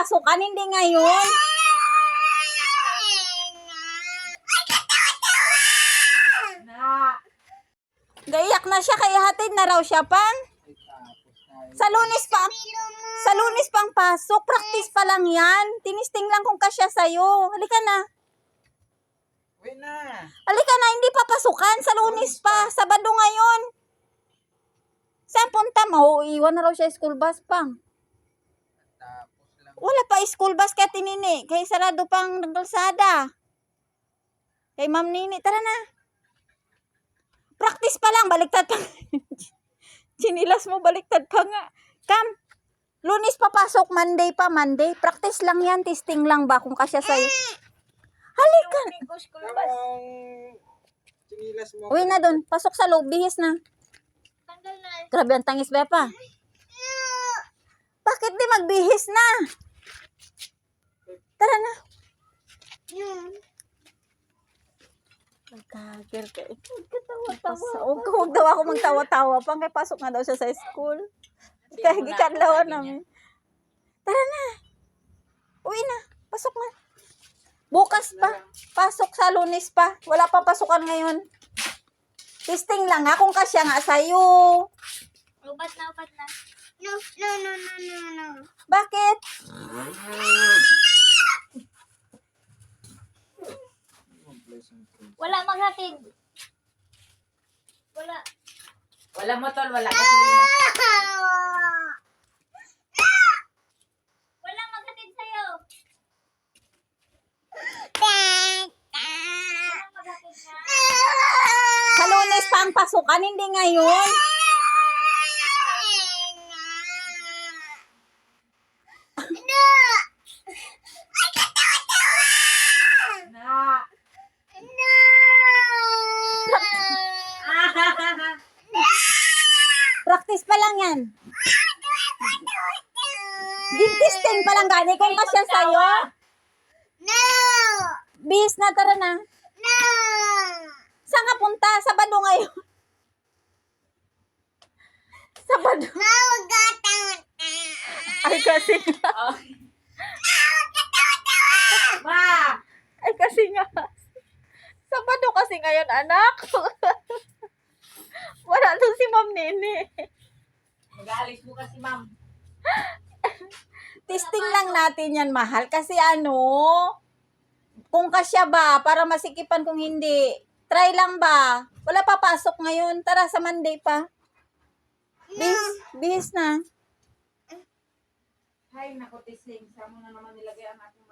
papasukan, hindi ngayon. Gaiyak na siya, kaya hatid na raw siya pang. Sa Lunes pang pasok. Practice pa lang yan. Tinisting lang kung kasya sa'yo. Halika na. Uwi na. Halika na, hindi pa pasukan. Sa Lunes pa. Sabado ngayon. Saan punta mo? Iwan na raw siya school bus pang. Tapos lang. Wala pa school bus kaya tinini. Kaya sarado pang kalsada. Kay Ma'am Nini, tara na. Practice pa lang, baliktad pa. Chinilas mo, baliktad pa nga. Come. Lunes papasok, Monday pa, Monday. Practice lang yan, testing lang ba kung kasya sa'yo. Halika. Sinilas mo. Uwi na doon, pasok sa loob, bihis na. Grabe ang tangis ba pa? Bakit di magbihis na? Tara na. Nagkagir ka. Huwag daw ako magtawa-tawa pang kay pasok na daw siya sa school. Kahigikadlawan namin. Tara na. Uwi na. Pasok na. Bukas pa. Pasok sa Lunes pa. Wala pa pasukan ngayon. Testing lang ha kung kasya nga sa'yo. Upat na. No. Bakit? Wala maghatid. Wala. Wala mo tol, wala gasolina. Wala maghatid sa'yo. Wala maghatid na. Sa Lunes pa ang pasukan, hindi ngayon. Na. Practice pa lang yan. Testing pa lang gani kung kasya sa'yo. Bis na, tara na. Saan ka punta? Sabado ngayon. Sabado. Ay kasi nga. Ma! Ay kasi nga. Sabado kasi ngayon, anak. Wala doon si Ma'am Nini. Mag-aalis mo kasi ma'am. Testing lang natin yan, mahal. Kasi kung kasya ba, para masikipan kung hindi. Try lang ba? Wala pa pasok ngayon. Tara, sa Monday pa. Bis na. Hay, naku, tising. Saan mo na naman nilagay ang ating